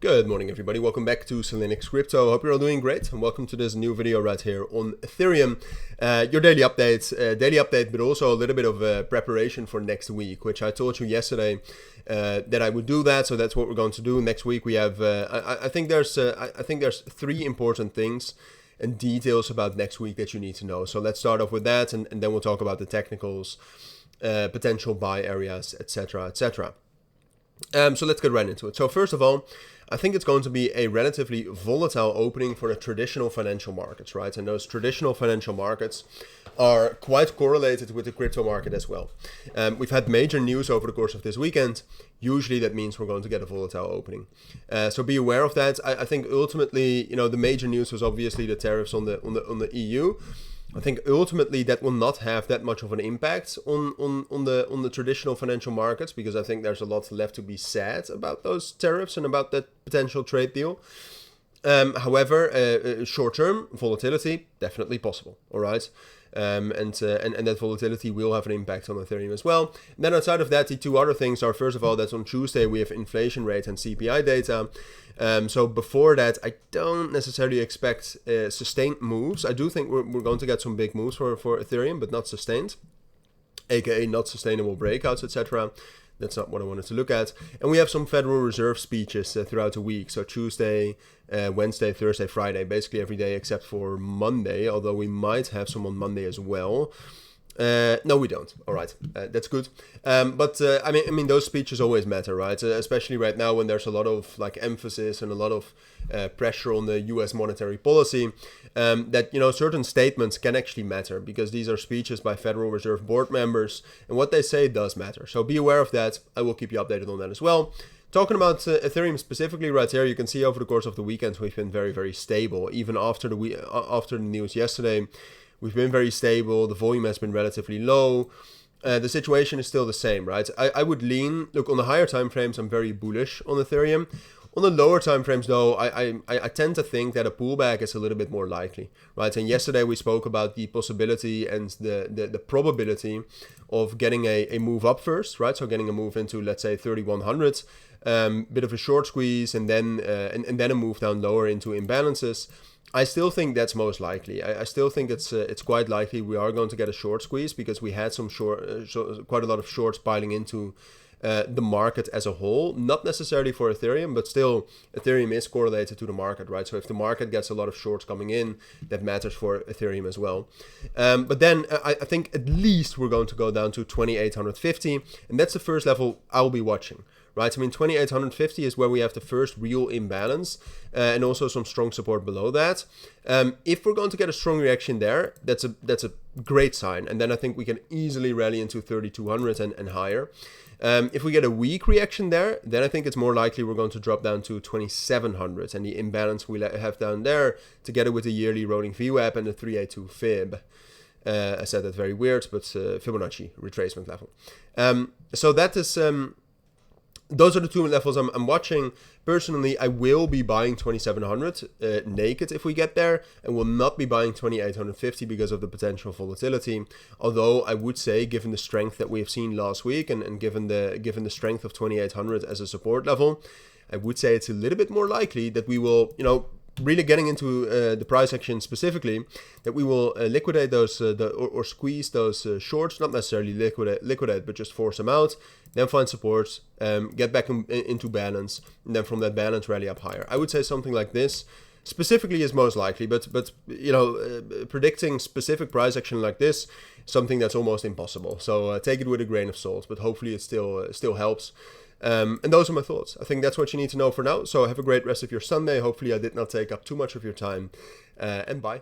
Good morning, everybody. Welcome back to Cilinix Crypto. Hope you're all doing great, and welcome to this new video right here on Ethereum. Your daily update, but also a little bit of preparation for next week, which I told you yesterday that I would do that. So that's what we're going to do next week. We have, I think there's three important things and details about next week that you need to know. So let's start off with that, and then we'll talk about the technicals, potential buy areas, etc., etc. So let's get right into it. So first of all, I think it's going to be a relatively volatile opening for the traditional financial markets, right? And those traditional financial markets are quite correlated with the crypto market as well. We've had major news over the course of this weekend. Usually that means we're going to get a volatile opening. So be aware of that. I think ultimately, the major news was obviously the tariffs on the EU. I think ultimately that will not have that much of an impact on the traditional financial markets, because I think there's a lot left to be said about those tariffs and about that potential trade deal. However, short-term volatility definitely possible. All right. And that volatility will have an impact on Ethereum as well. And then outside of that, the two other things are, first of all, that on Tuesday we have inflation rate and CPI data. So before that, I don't necessarily expect sustained moves. I do think we're going to get some big moves for Ethereum, but not sustained, aka not sustainable breakouts, etc. That's not what I wanted to look at. And we have some Federal Reserve speeches throughout the week. So Tuesday, Wednesday, Thursday, Friday, basically every day except for Monday, although we might have some on Monday as well. No, we don't. All right, that's good. But I mean, those speeches always matter, right? Especially right now when there's a lot of emphasis and a lot of pressure on the U.S. monetary policy. That certain statements can actually matter, because these are speeches by Federal Reserve board members, and what they say does matter. So be aware of that. I will keep you updated on that as well. Talking about Ethereum specifically right here, you can see over the course of the weekend we've been very, very stable. Even after the news yesterday, we've been very stable. The volume has been relatively low. The situation is still the same, right? I would look, on the higher time frames, I'm very bullish on Ethereum. On the lower time frames, though, I tend to think that a pullback is a little bit more likely, right? And yesterday we spoke about the possibility and the probability of getting a move up first, right? So getting a move into, let's say, 3100, bit of a short squeeze, and then a move down lower into imbalances. I still think that's most likely. I still think it's quite likely we are going to get a short squeeze, because we had some quite a lot of shorts piling into the market as a whole, not necessarily for Ethereum, but still Ethereum is correlated to the market, right? So if the market gets a lot of shorts coming in, that matters for Ethereum as well. But then I think at least we're going to go down to 2850, and that's the first level I'll be watching. Right, I mean, 2850 is where we have the first real imbalance, and also some strong support below that. If we're going to get a strong reaction there, that's a great sign, and then I think we can easily rally into 3200 and higher. If we get a weak reaction there, then I think it's more likely we're going to drop down to 2700, and the imbalance we have down there, together with the yearly rolling VWAP and the 382 fib. I said that very weird, but Fibonacci retracement level. So that is. Those are the two levels I'm watching. Personally, I will be buying 2700 naked if we get there, and will not be buying 2850 because of the potential volatility. Although I would say, given the strength that we have seen last week, and given the strength of 2800 as a support level, I would say it's a little bit more likely that we will, really getting into the price action specifically, that we will liquidate those or squeeze those shorts, not necessarily liquidate, but just force them out, then find support, get back into balance, and then from that balance rally up higher. I would say something like this specifically is most likely, but predicting specific price action like this, something that's almost impossible. So take it with a grain of salt, but hopefully it still helps. And those are my thoughts. I think that's what you need to know for now. So have a great rest of your Sunday. Hopefully I did not take up too much of your time, and bye.